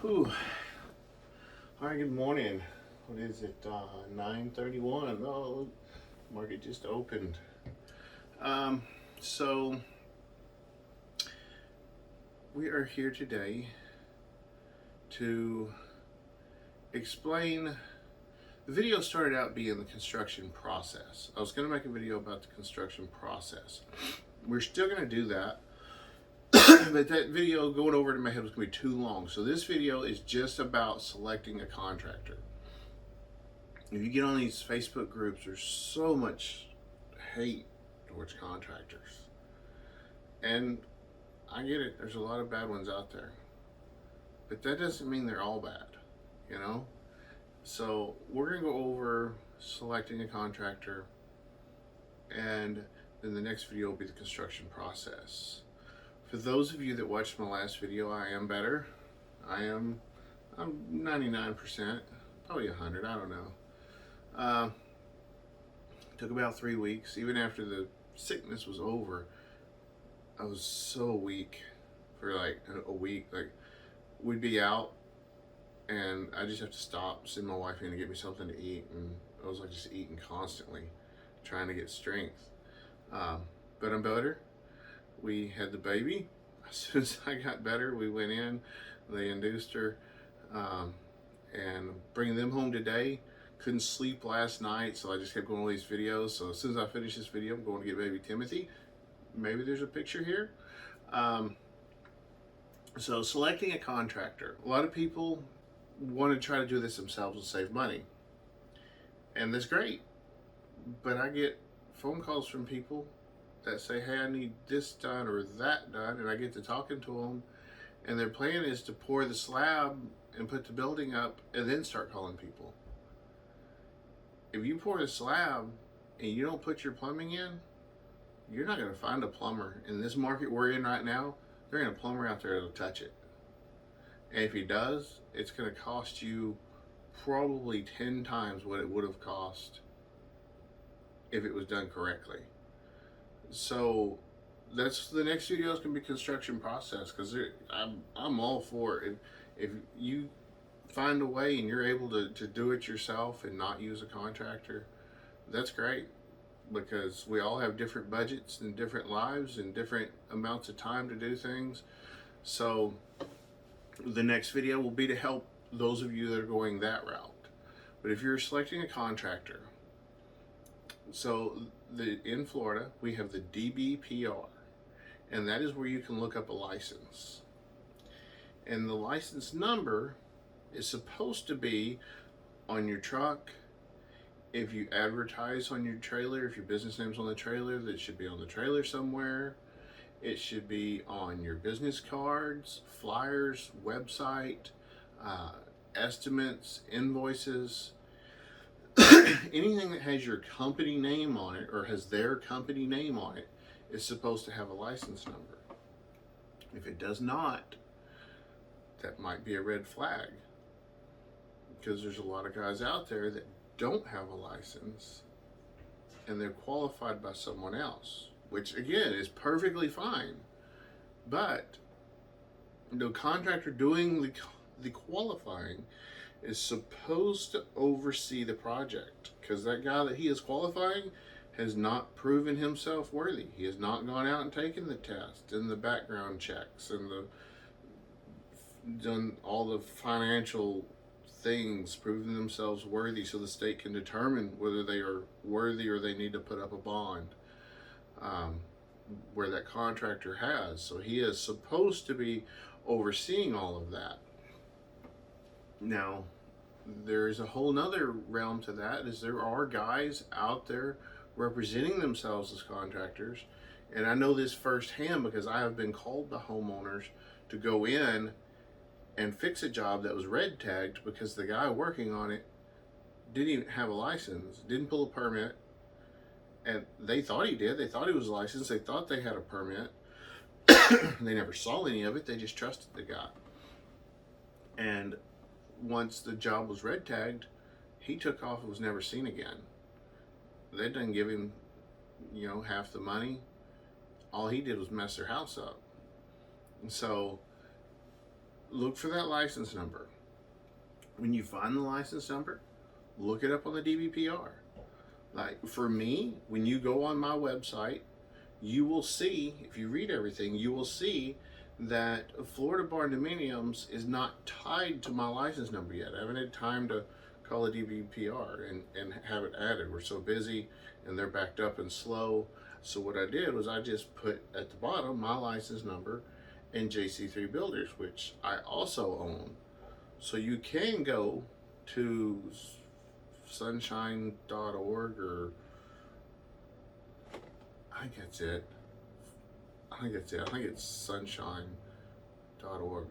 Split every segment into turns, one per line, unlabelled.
Whew. All right, good morning. What is it? 9:31. Oh, market just opened. Um, so we are here today to explain. The video started out being the construction process. I was going to make a video about the construction process. We're still going to do that, but that video going over it in my head was going to be too long. So this video is just about selecting a contractor. If you get on these Facebook groups, there's so much hate towards contractors. And I get it, there's a lot of bad ones out there. But that doesn't mean they're all bad, you know? So we're going to go over selecting a contractor, and then the next video will be the construction process. For those of you that watched my last video, I am better. I'm 99%, probably 100, I don't know. Took about 3 weeks. Even after the sickness was over, I was so weak for like a week. Like, we'd be out and I just have to stop, send my wife in to get me something to eat, and I was like just eating constantly, trying to get strength. But I'm better. We had the baby. As soon as I got better, we went in, they induced her, and bringing them home today. Couldn't sleep last night, so I just kept going all these videos. So as soon as I finish this video, I'm going to get baby Timothy. Maybe there's a picture here. So selecting a contractor. A lot of people want to try to do this themselves and save money. And that's great. But I get phone calls from people that say, hey, I need this done or that done. And I get to talking to them. And their plan is to pour the slab and put the building up and then start calling people. If you pour the slab and you don't put your plumbing in, you're not going to find a plumber. In this market we're in right now, there ain't a plumber out there that'll touch it. And if he does, it's going to cost you probably 10 times what it would have cost if it was done correctly. So that's the next video is going to be construction process, because I'm all for it. If you find a way and you're able to do it yourself and not use a contractor, that's great, because we all have different budgets and different lives and different amounts of time to do things. So the next video will be to help those of you that are going that route. But if you're selecting a contractor, so in Florida we have the DBPR, and that is where you can look up a license, and the license number is supposed to be on your truck. If you advertise on your trailer, if your business name's on the trailer, that should be on the trailer somewhere. It should be on your business cards, flyers, website, estimates, invoices. Anything that has your company name on it or has their company name on it is supposed to have a license number. If it does not, that might be a red flag, because there's a lot of guys out there that don't have a license and they're qualified by someone else, which again is perfectly fine. But the contractor doing the qualifying is supposed to oversee the project, because that guy that he is qualifying has not proven himself worthy. He has not gone out and taken the test and the background checks and done all the financial things, proving themselves worthy, so the state can determine whether they are worthy or they need to put up a bond, where that contractor has. So he is supposed to be overseeing all of that. Now, there is a whole nother realm to that, is there are guys out there representing themselves as contractors, and I know this firsthand because I have been called by homeowners to go in and fix a job that was red tagged because the guy working on it didn't even have a license, didn't pull a permit, and they thought he did. They thought he was licensed. They thought they had a permit. They never saw any of it. They just trusted the guy. And once the job was red tagged, he took off and was never seen again. They didn't give him, half the money. All he did was mess their house up. And so Look for that license number. When you find the license number, look it up on the DBPR. Like for me, when you go on my website, you will see, if you read everything, you will see that Florida Barn Dominiums is not tied to my license number yet. I haven't had time to call the DBPR and have it added. We're so busy and they're backed up and slow. So what I did was I just put at the bottom my license number and JC3 Builders, which I also own. So you can go to sunshine.org, or I think that's it. I think it's sunshine.org.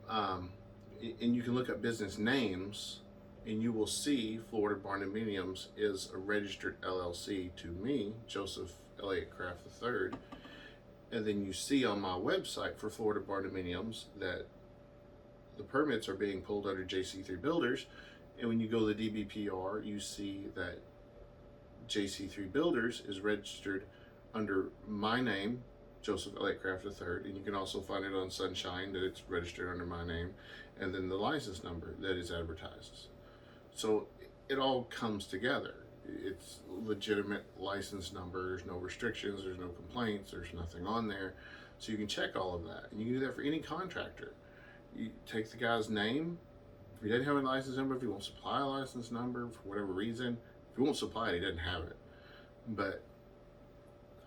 And you can look up business names and you will see Florida Barn Dominiums is a registered LLC to me, Joseph Elliott Kraft III. And then you see on my website for Florida Barn Dominiums that the permits are being pulled under JC3 Builders. And when you go to the DBPR, you see that JC3 Builders is registered under my name, Joseph Elliott Kraft III, and you can also find it on Sunshine that it's registered under my name, and then the license number that is advertised. So it all comes together. It's legitimate license number. There's no restrictions. There's no complaints. There's nothing on there. So you can check all of that, and you can do that for any contractor. You take the guy's name. If he doesn't have a license number, if he won't supply a license number for whatever reason, if he won't supply it, he doesn't have it. But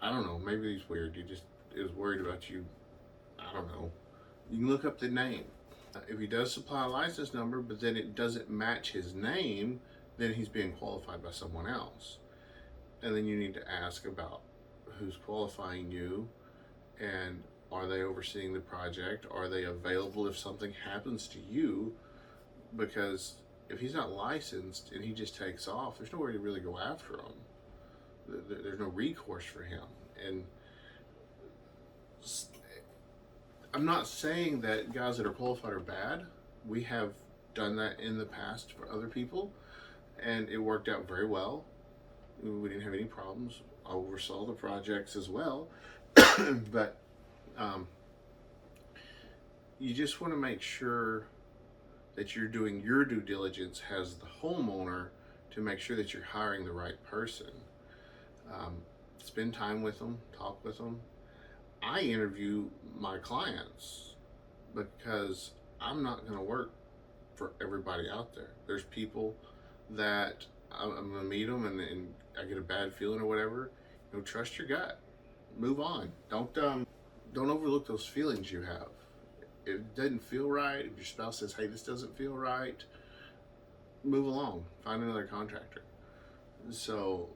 I don't know, maybe he's weird. He just is worried about you. I don't know. You can look up the name. If he does supply a license number, but then it doesn't match his name, then he's being qualified by someone else. And then you need to ask about who's qualifying you, and are they overseeing the project? Are they available if something happens to you? Because if he's not licensed and he just takes off, there's nowhere to really go after him. There's no recourse for him. And I'm not saying that guys that are qualified are bad. We have done that in the past for other people, and it worked out very well. We didn't have any problems. I oversaw the projects as well. But you just want to make sure that you're doing your due diligence as the homeowner to make sure that you're hiring the right person. Spend time with them, talk with them. I interview my clients because I'm not going to work for everybody out there. There's people that I'm going to meet them and I get a bad feeling or whatever. You know, trust your gut. Move on. Don't overlook those feelings you have. If it doesn't feel right, if your spouse says, hey, this doesn't feel right, move along. Find another contractor. So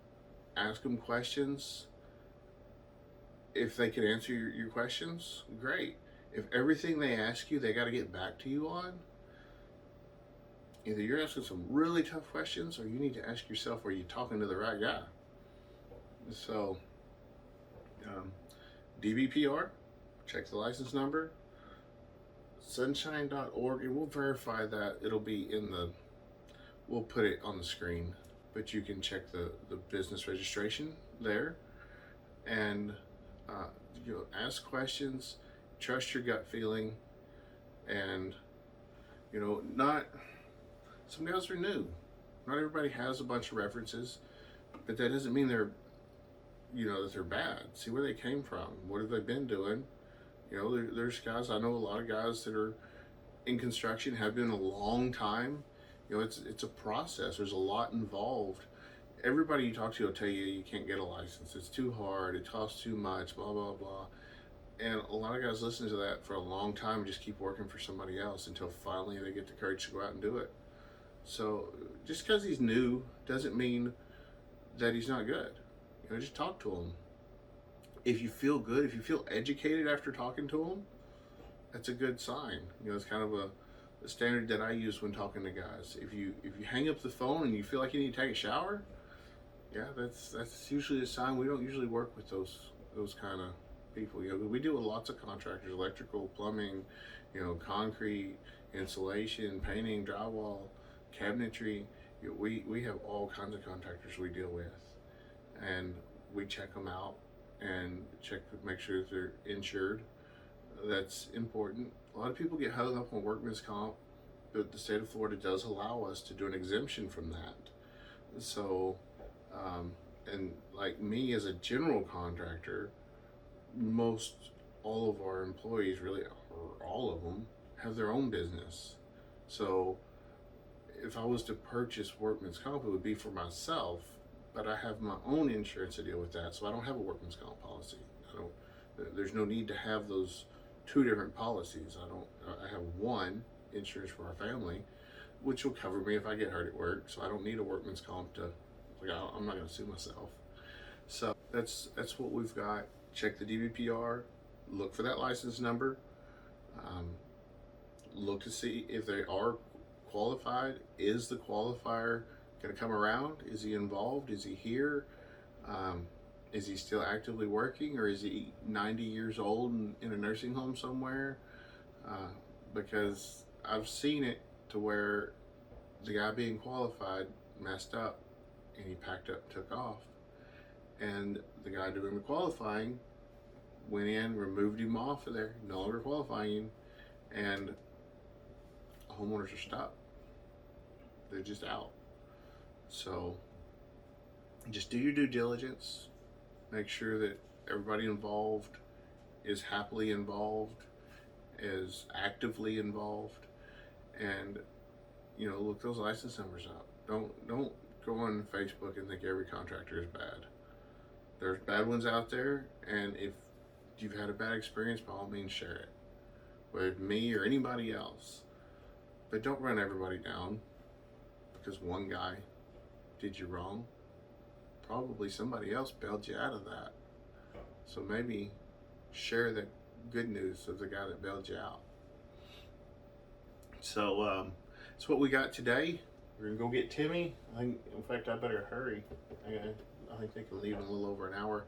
ask them questions. If they can answer your questions, great. If everything they ask you, they got to get back to you on, either you're asking some really tough questions or you need to ask yourself, are you talking to the right guy? So, DBPR, check the license number, sunshine.org, and we'll verify that. It'll be we'll put it on the screen, but you can check the business registration there, and ask questions, trust your gut feeling, and some guys are new. Not everybody has a bunch of references, but that doesn't mean they're that they're bad. See where they came from. What have they been doing? There's guys, I know a lot of guys that are in construction, have been a long time. It's a process. There's a lot involved. Everybody you talk to will tell you you can't get a license. It's too hard. It costs too much, blah, blah, blah. And a lot of guys listen to that for a long time and just keep working for somebody else until finally they get the courage to go out and do it. So just because he's new doesn't mean that he's not good. Just talk to him. If you feel good, if you feel educated after talking to him, that's a good sign. It's kind of a standard that I use when talking to guys. If you hang up the phone and you feel like you need to take a shower, yeah, that's usually a sign. We don't usually work with those kind of people. We deal with lots of contractors: electrical, plumbing, concrete, insulation, painting, drywall, cabinetry. We have all kinds of contractors we deal with, and we check them out and make sure that they're insured. That's important. A lot of people get hung up on workman's comp, but the state of Florida does allow us to do an exemption from that. So, um, and like me as a general contractor, most all of our employees, really, or all of them, have their own business. So if I was to purchase workman's comp, it would be for myself, but I have my own insurance to deal with that, so I don't have a workman's comp policy. I don't. There's no need to have those two different policies. I have one insurance for our family, which will cover me if I get hurt at work. So I don't need a workman's comp to. Like, I'm not going to sue myself. So that's what we've got. Check the DBPR. Look for that license number. Um, look to see if they are qualified. Is the qualifier going to come around? Is he involved? Is he here? Is he still actively working, or is he 90 years old and in a nursing home somewhere? Because I've seen it to where the guy being qualified messed up and he packed up, took off, and the guy doing the qualifying went in, removed him off of there, no longer qualifying, and homeowners are stuck. They're just out. So just do your due diligence. Make sure that everybody involved is happily involved, is actively involved, and look those license numbers up. Don't go on Facebook and think every contractor is bad. There's bad ones out there, and if you've had a bad experience, by all means share it, whether it's me or anybody else. But don't run everybody down because one guy did you wrong. Probably somebody else bailed you out of that. So maybe share the good news of the guy that bailed you out. So that's what we got today. We're gonna go get Timmy. In fact, I better hurry. I think they can leave in a little over an hour.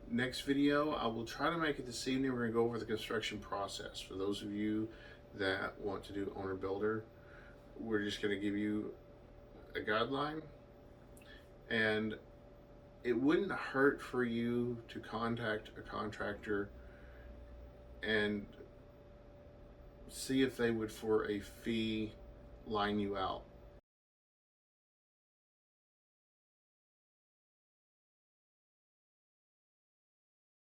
Next video, I will try to make it this evening. We're gonna go over the construction process. For those of you that want to do owner builder, we're just gonna give you a guideline, and it wouldn't hurt for you to contact a contractor and see if they would, for a fee, line you out.